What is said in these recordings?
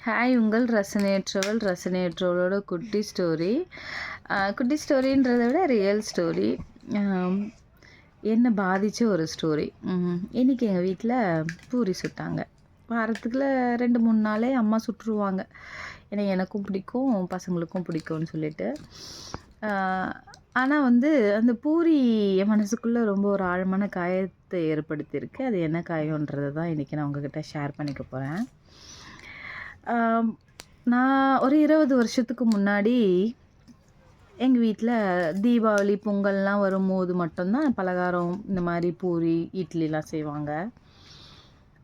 Hi, உங்கள் ரசனையற்றவளோட குட்டி story. குட்டி ஸ்டோரின்றதை விட ரியல் ஸ்டோரி. என்னை பாதித்த ஒரு ஸ்டோரி. இன்றைக்கி எங்கள் வீட்டில் பூரி சுட்டாங்க. வாரத்துக்குள்ள 2-3 நாளே அம்மா சுட்டுருவாங்க. ஏன்னா எனக்கும் பிடிக்கும், பசங்களுக்கும் பிடிக்கும்னு சொல்லிட்டு. ஆனால் அந்த பூரி என் மனசுக்குள்ளே ரொம்ப ஒரு ஆழமான காயத்தை ஏற்படுத்தியிருக்கு. அது என்ன காயன்றதை தான் இன்றைக்கி நான் உங்ககிட்ட ஷேர் பண்ணிக்க போகிறேன். நான் ஒரு 20 வருஷத்துக்கு முன்னாடி எங்கள் வீட்டில் தீபாவளி, பொங்கல்லாம் வரும்போது மட்டும்தான் பலகாரம் இந்த மாதிரி பூரி, இட்லிலாம் செய்வாங்க.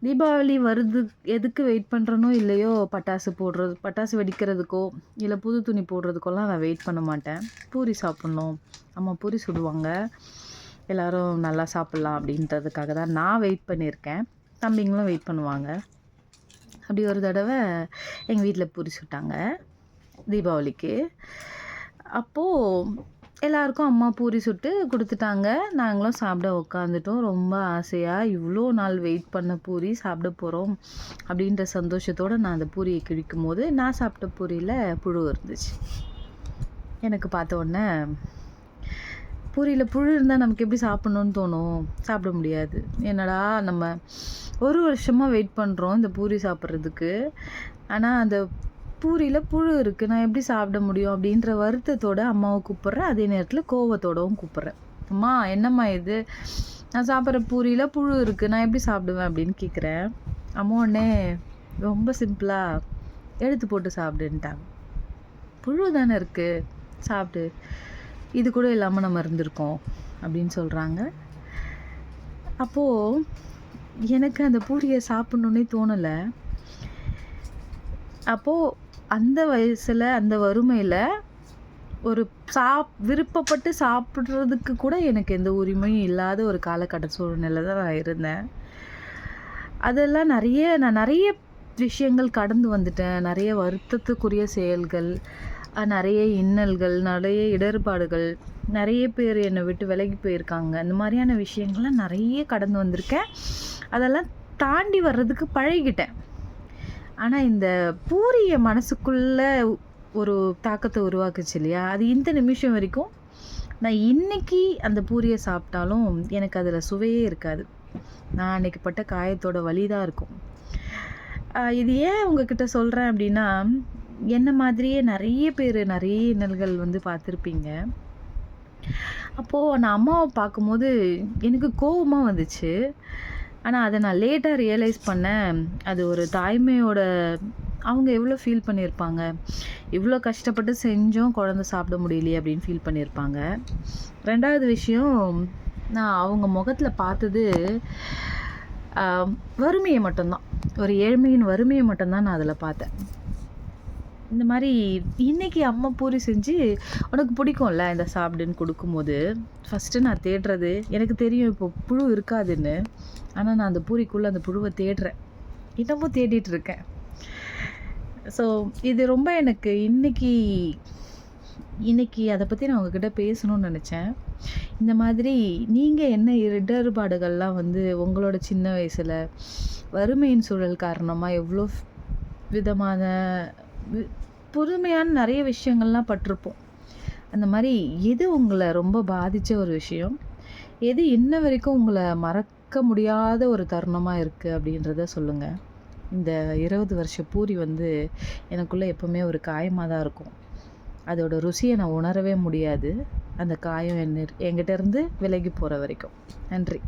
தீபாவளி வருது எதுக்கு வெயிட் பண்ணுறனோ இல்லையோ, பட்டாசு வெடிக்கிறதுக்கோ இல்லை புது துணி போடுறதுக்கோலாம் நான் வெயிட் பண்ண மாட்டேன். பூரி சாப்பிட்ணும், அம்மா பூரி சுடுவாங்க, எல்லோரும் நல்லா சாப்பிட்லாம் அப்படின்றதுக்காக தான் நான் வெயிட் பண்ணியிருக்கேன். தம்பிங்களும் வெயிட் பண்ணுவாங்க. அப்படி ஒரு தடவை எங்கள் வீட்டில் பூரி சுட்டாங்க தீபாவளிக்கு. அப்போது எல்லாருக்கும் அம்மா பூரி சுட்டு கொடுத்துட்டாங்க. நாங்களும் சாப்பிட உட்காந்துட்டோம். ரொம்ப ஆசையாக இவ்வளோ நாள் வெயிட் பண்ண பூரி சாப்பிட போகிறோம் அப்படின்ற சந்தோஷத்தோடு நான் அந்த பூரியை கிழிக்கும் போது நான் சாப்பிட்ட பூரியில் புழு இருந்துச்சு. எனக்கு பார்த்த உடனே பூரியில் புழு இருந்தால் நமக்கு எப்படி சாப்பிட்ணுன்னு தோணும்? சாப்பிட முடியாது. என்னடா நம்ம ஒரு வருஷமாக வெயிட் பண்ணுறோம் இந்த பூரி சாப்பிட்றதுக்கு, ஆனால் அந்த பூரியில் புழு இருக்குது, நான் எப்படி சாப்பிட முடியும் அப்படின்ற வருத்தத்தோடு அம்மாவை கூப்பிட்றேன். அதே நேரத்தில் கோவத்தோடவும் கூப்பிட்றேன். அம்மா, என்னம்மா இது, நான் சாப்பிட்ற பூரியில் புழு இருக்குது, நான் எப்படி சாப்பிடுவேன் அப்படின்னு கேட்குறேன். அம்மா உடனே ரொம்ப சிம்பிளாக எடுத்து போட்டு சாப்பிடுன்ட்டாங்க. புழு தானே இருக்குது, சாப்பிடு, இது கூட இல்லாமல் நம்ம இருந்திருக்கோம் அப்படின்னு சொல்கிறாங்க. அப்போது எனக்கு அந்த பூரியை சாப்பிட்ணுன்னே தோணலை. அப்போது அந்த வயசில், அந்த வறுமையில் ஒரு விருப்பப்பட்டு சாப்பிட்றதுக்கு கூட எனக்கு எந்த உரிமையும் இல்லாத ஒரு காலகட்ட சூழ்நிலை தான் நான் இருந்தேன். அதெல்லாம் நான் நிறைய விஷயங்கள் கடந்து வந்துட்டேன். நிறைய வருத்தத்துக்குரிய செயல்கள், நிறைய இன்னல்கள், நிறைய இடர்பாடுகள், நிறைய பேர் என்னை விட்டு விலகி போயிருக்காங்க. இந்த மாதிரியான விஷயங்கள்லாம் நிறைய கடந்து வந்திருக்கேன். அதெல்லாம் தாண்டி வர்றதுக்கு பழகிட்டேன். ஆனால் இந்த பூரி என் மனசுக்குள்ளே ஒரு தாக்கத்தை உருவாக்குச்சு இல்லையா, அது இந்த நிமிஷம் வரைக்கும் நான் இன்றைக்கி அந்த பூரியை சாப்பிட்டாலும் எனக்கு அதில் சுவையே இருக்காது. நான் அன்றைக்கி பட்ட காயத்தோட வலி தான் இருக்கும். இது ஏன் உங்ககிட்ட சொல்கிறேன் அப்படின்னா, என்ன மாதிரியே நிறைய பேர் நிறைய இன்னல்கள் பார்த்துருப்பீங்க. அப்போது நான் அம்மாவை பார்க்கும்போது எனக்கு கோபமாக வந்துச்சு. ஆனால் அதை நான் லேட்டாக ரியலைஸ் பண்ணேன். அது ஒரு தாய்மையோட, அவங்க எவ்வளோ ஃபீல் பண்ணியிருப்பாங்க, இவ்வளோ கஷ்டப்பட்டு செஞ்சோம் குழந்தை சாப்பிட முடியலையே அப்படின்னு ஃபீல் பண்ணியிருப்பாங்க. 2வது விஷயம், நான் அவங்க முகத்தில் பார்த்தது வறுமையை மட்டும்தான், ஒரு ஏழ்மையின் வறுமையை மட்டும்தான் நான் அதில் பார்த்தேன். இந்த மாதிரி இன்றைக்கி அம்மா பூரி செஞ்சு உனக்கு பிடிக்கும்ல இந்த சாப்பிடுன்னு கொடுக்கும்போது ஃபஸ்ட்டு நான் தேடுறது, எனக்கு தெரியும் இப்போ புழு இருக்காதுன்னு, ஆனால் நான் அந்த பூரிக்குள்ளே அந்த புழுவை தேடுறேன், இன்னமும் தேடிட்டுருக்கேன். ஸோ இது ரொம்ப எனக்கு இன்றைக்கி அதை பற்றி நான் உங்ககிட்ட பேசணும்னு நினச்சேன். இந்த மாதிரி நீங்கள் என்ன இடர்பாடுகள்லாம் உங்களோட சின்ன வயசில் வறுமையின் சூழல் காரணமாக எவ்வளோ விதமான புதுமையான நிறைய விஷயங்கள்லாம் பட்டிருப்போம். அந்த மாதிரி எது உங்களை ரொம்ப பாதித்த ஒரு விஷயம், எது இன்ன வரைக்கும் உங்களை மறக்க முடியாத ஒரு தருணமாக இருக்குது அப்படின்றத சொல்லுங்கள். இந்த 20 வருஷ பூரி எனக்குள்ளே எப்போவுமே ஒரு காயமாக தான் இருக்கும். அதோட ருசியை நான் உணரவே முடியாது, அந்த காயம் என்கிட்ட இருந்து விலகி போகிற வரைக்கும். நன்றி.